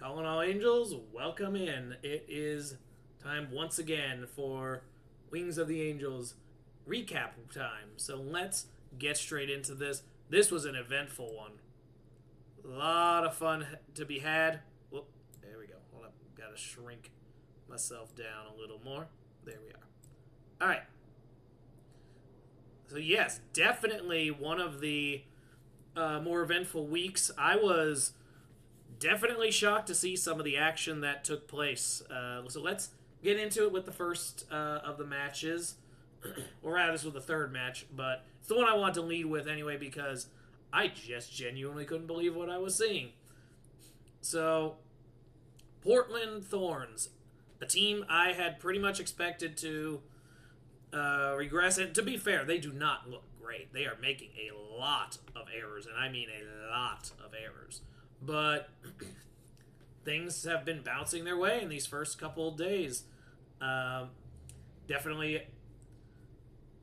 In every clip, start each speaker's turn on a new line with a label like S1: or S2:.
S1: Calling all angels, welcome in. It is time once again for Wings of the Angels recap time. So let's get straight into this. This was an eventful one. A lot of fun to be had. Whoop, there we go. Hold up. Gotta shrink myself down a little more. There we are. Alright. So yes, definitely one of the more eventful weeks. I was definitely shocked to see some of the action that took place. So let's get into it with the first of the matches. Or rather, this was the third match, but it's the one I want to lead with anyway because I just genuinely couldn't believe what I was seeing. So, Portland Thorns, a team I had pretty much expected to regress. And to be fair, they do not look great. They are making a lot of errors, and I mean a lot of errors. But things have been bouncing their way in these first couple of days. Definitely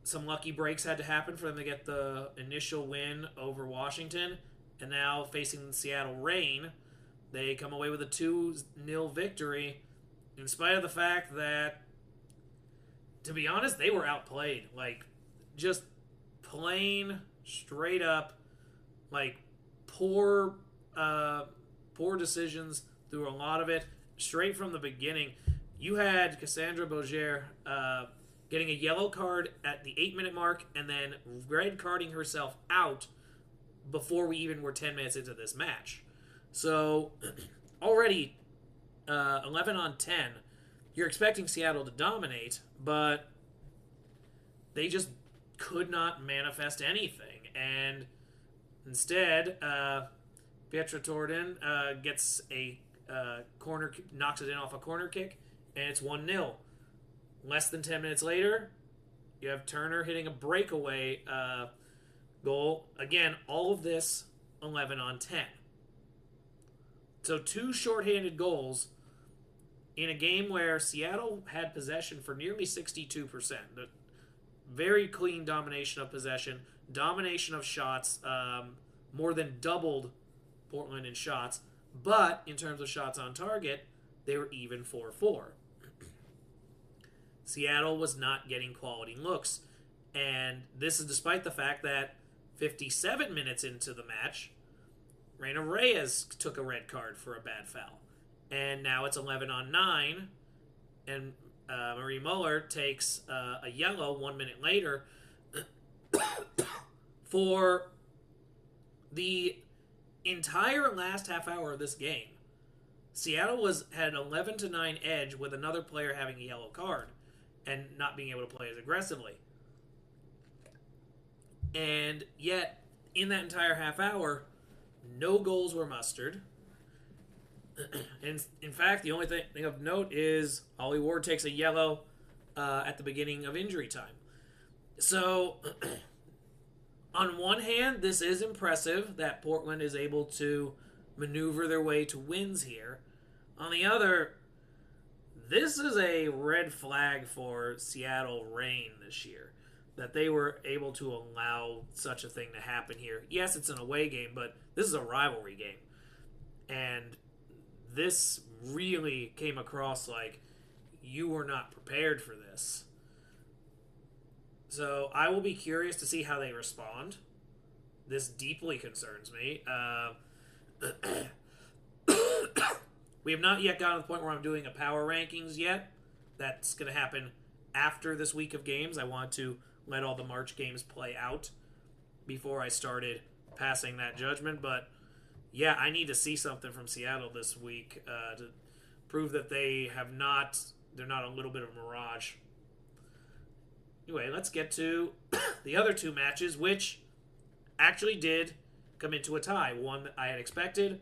S1: some lucky breaks had to happen for them to get the initial win over Washington. And now facing the Seattle Reign, they come away with a 2-0 victory in spite of the fact that, to be honest, they were outplayed. Like, just plain, straight up, like, poor decisions through a lot of it. Straight from the beginning, you had Cassandra Boger getting a yellow card at the 8-minute mark and then red carding herself out before we even were 10 minutes into this match. So, already 11 on 10. You're expecting Seattle to dominate, but they just could not manifest anything. And instead, Pietra Torden gets a corner, knocks it in off a corner kick, and it's 1-0. Less than 10 minutes later, you have Turner hitting a breakaway goal. Again, all of this 11 on 10. So 2 shorthanded goals in a game where Seattle had possession for nearly 62%. Very clean domination of possession, domination of shots, more than doubled Portland in shots. But in terms of shots on target, they were even 4-4. Seattle was not getting quality looks. And this is despite the fact that 57 minutes into the match, Reina Reyes took a red card for a bad foul. And now it's 11 on 9. And Marie Muller takes a yellow 1 minute later for the entire last half hour of this game. Seattle had an 11-9 edge with another player having a yellow card and not being able to play as aggressively. And yet, in that entire half hour, no goals were mustered. And in fact, the only thing of note is Holly Ward takes a yellow at the beginning of injury time. So, on one hand, this is impressive that Portland is able to maneuver their way to wins here. On the other, this is a red flag for Seattle Reign this year, that they were able to allow such a thing to happen here. Yes, it's an away game, but this is a rivalry game. And this really came across like you were not prepared for this. So I will be curious to see how they respond. This deeply concerns me. We have not yet gotten to the point where I'm doing a power rankings yet. That's going to happen after this week of games. I want to let all the March games play out before I started passing that judgment. But yeah, I need to see something from Seattle this week to prove that they're not a little bit of a mirage. Anyway, let's get to the other 2 matches, which actually did come into a tie. One that I had expected.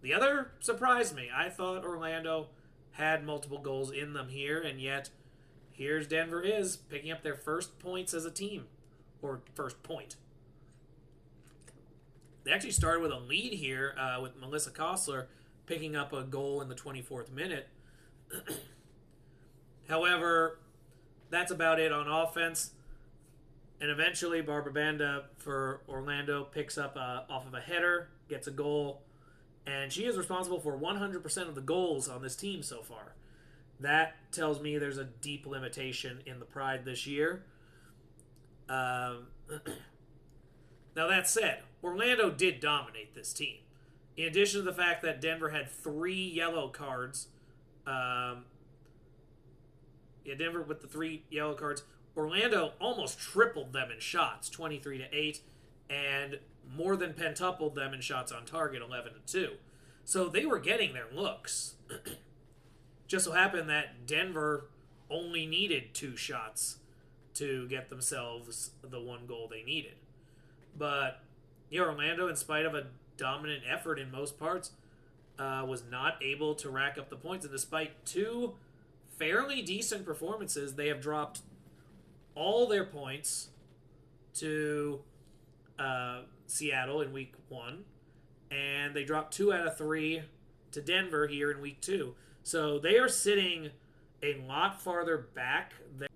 S1: The other surprised me. I thought Orlando had multiple goals in them here, and yet here's Denver is picking up their first points as a team. Or first point. They actually started with a lead here with Melissa Kostler picking up a goal in the 24th minute. However, that's about it on offense. And eventually, Barbara Banda for Orlando picks up off of a header, gets a goal, And she is responsible for 100% of the goals on this team so far. That tells me there's a deep limitation in the Pride this year. Now, that said, Orlando did dominate this team. In addition to the fact that Denver had 3 yellow cards, Denver with the 3 yellow cards, Orlando almost tripled them in shots, 23-8, and more than pentupled them in shots on target, 11-2. So they were getting their looks. Just so happened that Denver only needed 2 shots to get themselves the 1 goal they needed. But Orlando, in spite of a dominant effort in most parts, was not able to rack up the points. And despite 2 fairly decent performances, they have dropped all their points to Seattle in week 1, and they dropped 2 out of 3 to Denver here in week 2. So they are sitting a lot farther back than...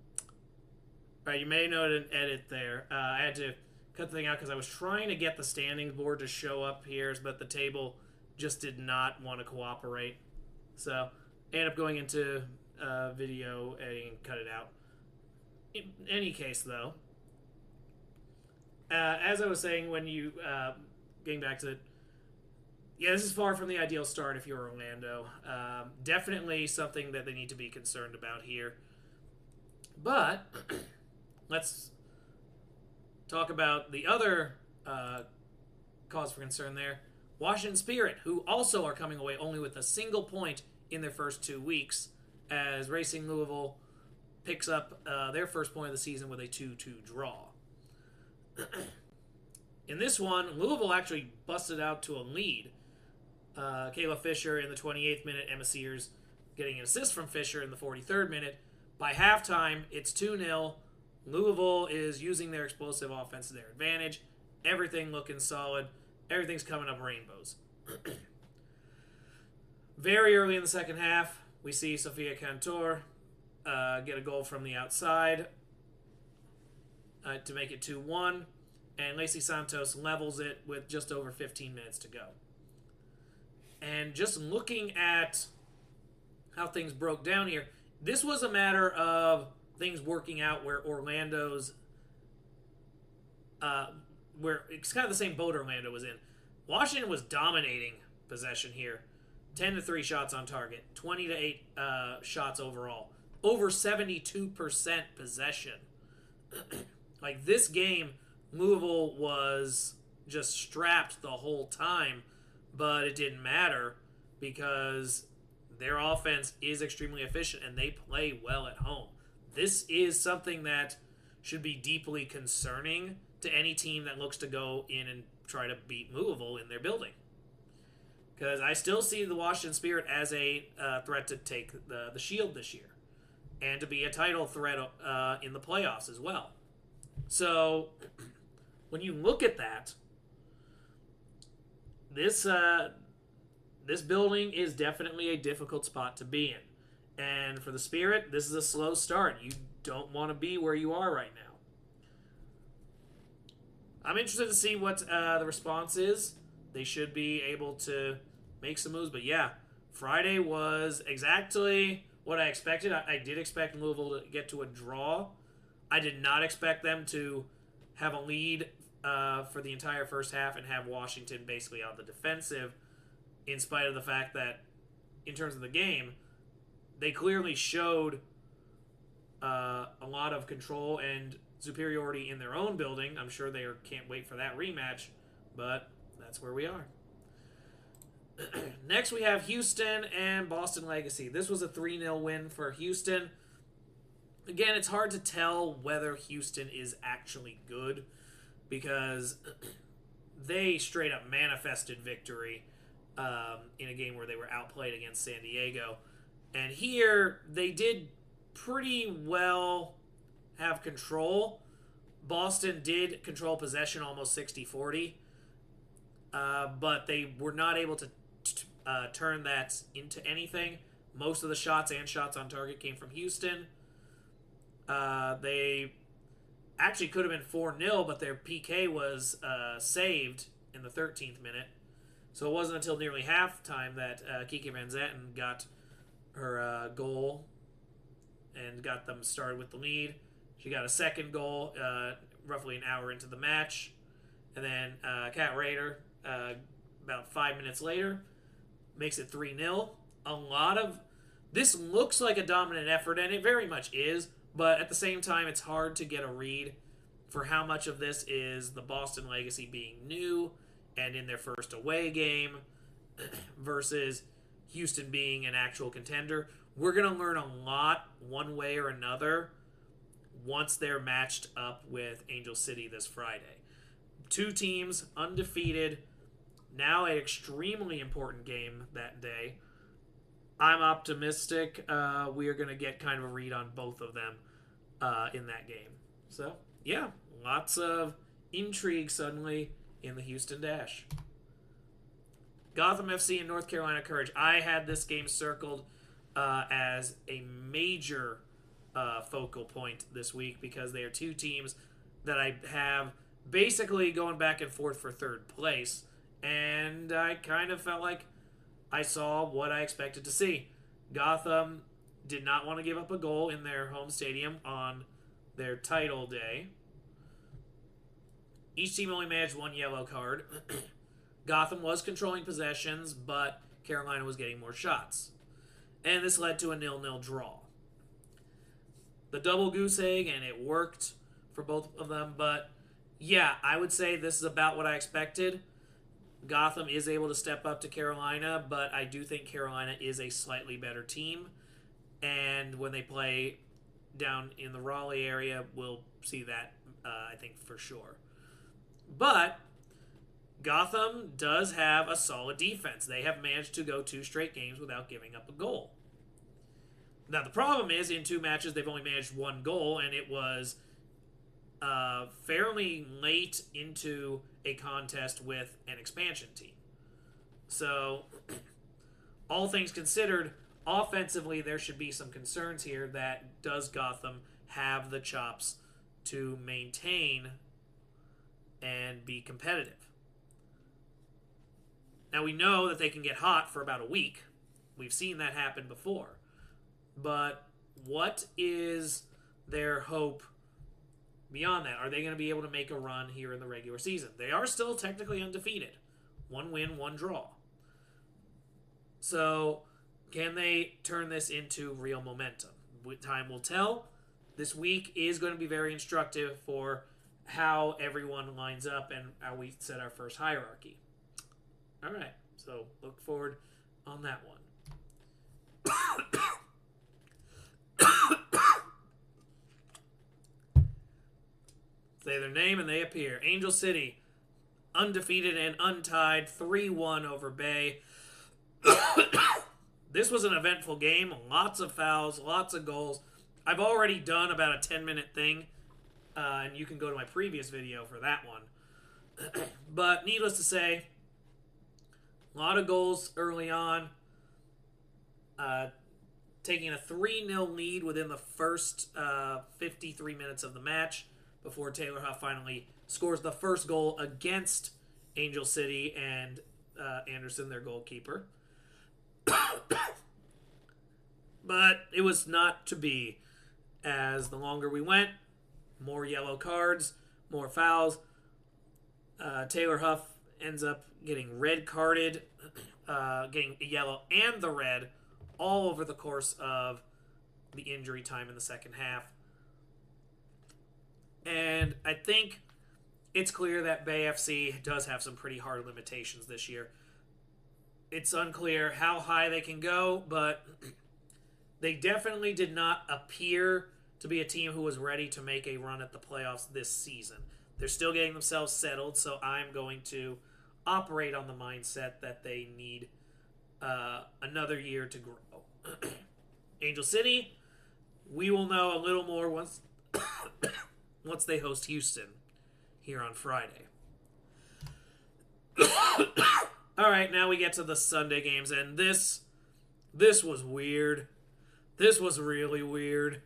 S1: All right, you may note an edit there. I had to cut the thing out because I was trying to get the standings board to show up here, but the table just did not want to cooperate. So I ended up going into video editing and cut it out. In any case, though, as I was saying, when you getting back to it, yeah, this is far from the ideal start if you're Orlando. Definitely something that they need to be concerned about here. But let's talk about the other cause for concern there. Washington Spirit, who also are coming away only with a single point in their first 2 weeks, as Racing Louisville picks up their first point of the season with a 2-2 draw. In this one, Louisville actually busted out to a lead. Kayla Fisher in the 28th minute, Emma Sears getting an assist from Fisher in the 43rd minute. By halftime, it's 2-0. Louisville is using their explosive offense to their advantage. Everything looking solid. Everything's coming up rainbows. Very early in the second half, we see Sofia Cantor get a goal from the outside to make it 2-1. And Lacey Santos levels it with just over 15 minutes to go. And just looking at how things broke down here, this was a matter of things working out where Orlando's... where it's kind of the same boat Orlando was in. Washington was dominating possession here. 10-3 shots on target. 20-8 shots overall. Over 72% possession. Like, this game, Louisville was just strapped the whole time, but it didn't matter because their offense is extremely efficient and they play well at home. This is something that should be deeply concerning to any team that looks to go in and try to beat Louisville in their building. Because I still see the Washington Spirit as a threat to take the Shield this year and to be a title threat in the playoffs as well. So when you look at that, this building is definitely a difficult spot to be in. And for the Spirit, this is a slow start. You don't want to be where you are right now. I'm interested to see what the response is. They should be able to make some moves. But yeah, Friday was exactly what I expected. I did expect Louisville to get to a draw. I did not expect them to have a lead for the entire first half and have Washington basically on the defensive, in spite of the fact that, in terms of the game, they clearly showed a lot of control and superiority in their own building. I'm sure they can't wait for that rematch, but that's where we are. Next, we have Houston and Boston Legacy. This was a 3-0 win for Houston. Again, it's hard to tell whether Houston is actually good because they straight up manifested victory in a game where they were outplayed against San Diego. And here, they did pretty well have control. Boston did control possession almost 60-40, but they were not able to turn that into anything. Most of the shots and shots on target came from Houston. They actually could have been 4-0, but their PK was saved in the 13th minute. So it wasn't until nearly halftime that Kiki Van Zanten got her goal and got them started with the lead. She got a second goal roughly an hour into the match. And then Kat Rader, about 5 minutes later, makes it 3-0. A lot of... This looks like a dominant effort, and it very much is, but at the same time, it's hard to get a read for how much of this is the Boston legacy being new and in their first away game versus Houston being an actual contender. We're going to learn a lot one way or another once they're matched up with Angel City this Friday. Two teams, undefeated, now an extremely important game that day. I'm optimistic we are going to get kind of a read on both of them in that game. So, yeah, lots of intrigue suddenly in the Houston Dash. Gotham FC and North Carolina Courage. I had this game circled as a major focal point this week because they are two teams that I have basically going back and forth for third place. And I kind of felt like I saw what I expected to see. Gotham did not want to give up a goal in their home stadium on their title day. Each team only managed one yellow card. Gotham was controlling possessions, but Carolina was getting more shots. And this led to a 0-0 draw. The double goose egg, and it worked for both of them, but yeah, I would say this is about what I expected. Gotham is able to step up to Carolina, but I do think Carolina is a slightly better team. And when they play down in the Raleigh area, we'll see that, I think, for sure. But Gotham does have a solid defense. They have managed to go 2 straight games without giving up a goal. Now, the problem is, in 2 matches, they've only managed 1 goal, and it was fairly late into a contest with an expansion team. So, all things considered, offensively, there should be some concerns here that does Gotham have the chops to maintain and be competitive. Now, we know that they can get hot for about a week. We've seen that happen before. But what is their hope beyond that? Are they going to be able to make a run here in the regular season? They are still technically undefeated. 1 win, 1 draw. So, can they turn this into real momentum? Time will tell. This week is going to be very instructive for how everyone lines up and how we set our first hierarchy. All right, so look forward on that one. Say their name and they appear. Angel City, undefeated and untied, 3-1 over Bay. This was an eventful game. Lots of fouls, lots of goals. I've already done about a 10-minute thing, and you can go to my previous video for that one. But needless to say, a lot of goals early on. Taking a 3-0 lead within the first 53 minutes of the match before Taylor Huff finally scores the first goal against Angel City and Anderson, their goalkeeper. But it was not to be. As the longer we went, more yellow cards, more fouls. Taylor Huff ends up getting red carded, getting a yellow and the red all over the course of the injury time in the second half. And I think it's clear that Bay FC does have some pretty hard limitations this year. It's unclear how high they can go, but they definitely did not appear to be a team who was ready to make a run at the playoffs this season. They're still getting themselves settled, so I'm going to operate on the mindset that they need another year to grow. Angel City, we will know a little more once once they host Houston here on Friday. All right, now we get to the Sunday games, and this was weird. This was really weird.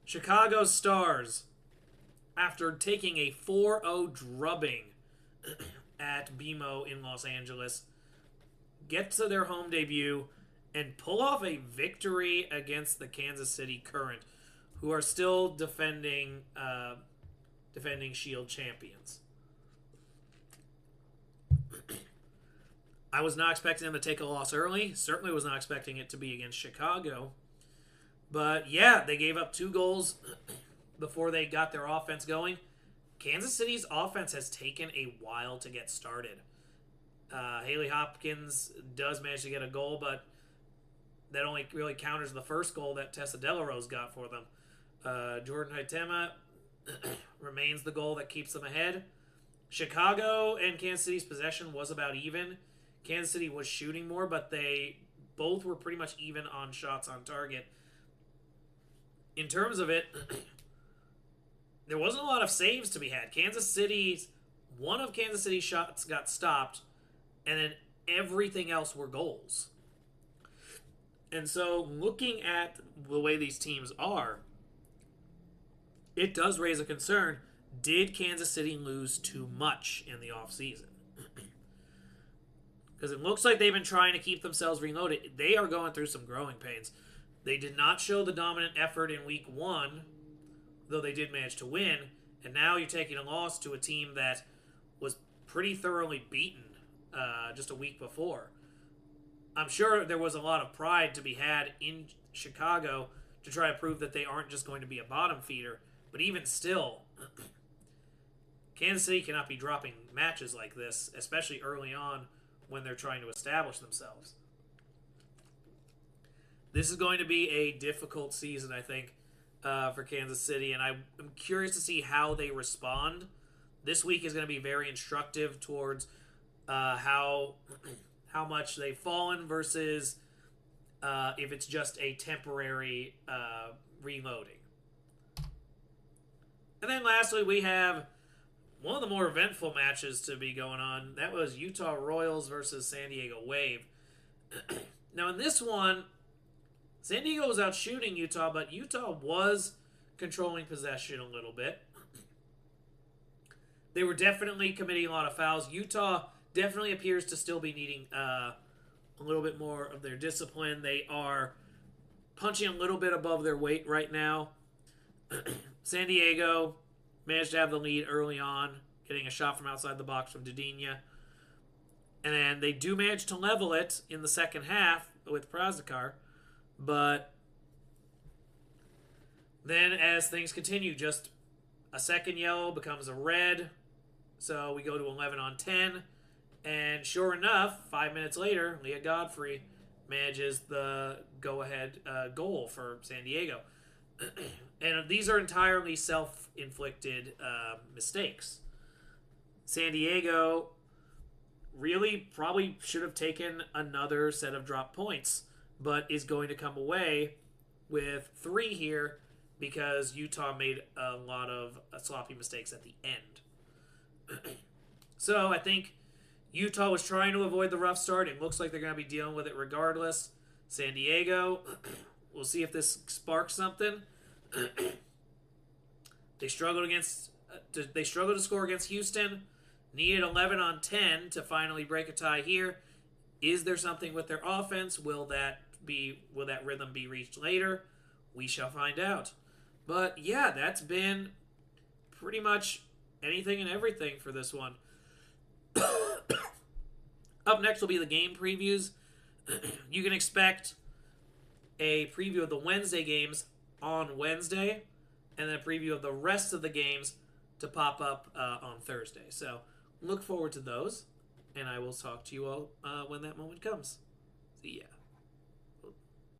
S1: Chicago Stars, after taking a 4-0 drubbing at BMO in Los Angeles, get to their home debut, and pull off a victory against the Kansas City Current, who are still defending Shield champions. I was not expecting them to take a loss early. Certainly was not expecting it to be against Chicago. But yeah, they gave up 2 goals before they got their offense going. Kansas City's offense has taken a while to get started. Haley Hopkins does manage to get a goal, but that only really counters the first goal that Tessa Delarose got for them. Jordan Haitema remains the goal that keeps them ahead. Chicago and Kansas City's possession was about even. Kansas City was shooting more, but they both were pretty much even on shots on target. In terms of it, there wasn't a lot of saves to be had. One of Kansas City's shots got stopped, and then everything else were goals. And so, looking at the way these teams are, it does raise a concern. Did Kansas City lose too much in the offseason? Because it looks like they've been trying to keep themselves reloaded. They are going through some growing pains. They did not show the dominant effort in week 1, though they did manage to win. And now you're taking a loss to a team that was pretty thoroughly beaten just a week before. I'm sure there was a lot of pride to be had in Chicago to try to prove that they aren't just going to be a bottom feeder. But even still, Kansas City cannot be dropping matches like this, especially early on when they're trying to establish themselves. This is going to be a difficult season, I think, for Kansas City, and I'm curious to see how they respond. This week is going to be very instructive towards how much they've fallen versus if it's just a temporary reloading. And then lastly, we have one of the more eventful matches to be going on. That was Utah Royals versus San Diego Wave. Now, in this one, San Diego was out shooting Utah, but Utah was controlling possession a little bit. They were definitely committing a lot of fouls. Utah definitely appears to still be needing a little bit more of their discipline. They are punching a little bit above their weight right now. San Diego managed to have the lead early on, getting a shot from outside the box from Dudinha. And then they do manage to level it in the second half with Prazikar. But then as things continue, just a second yellow becomes a red. So we go to 11 on 10. And sure enough, 5 minutes later, Leah Godfrey manages the go-ahead goal for San Diego. And these are entirely self-inflicted mistakes. San Diego really probably should have taken another set of drop points, but is going to come away with 3 here because Utah made a lot of sloppy mistakes at the end. So I think Utah was trying to avoid the rough start. It looks like they're going to be dealing with it regardless. San Diego, we'll see if this sparks something. They struggled to score against Houston. Needed 11 on 10 to finally break a tie here. Is there something with their offense? Will that rhythm be reached later? We shall find out. But yeah, that's been pretty much anything and everything for this one. Up next will be the game previews. You can expect a preview of the Wednesday games on Wednesday, and then a preview of the rest of the games to pop up on Thursday. So look forward to those, and I will talk to you all when that moment comes. See ya.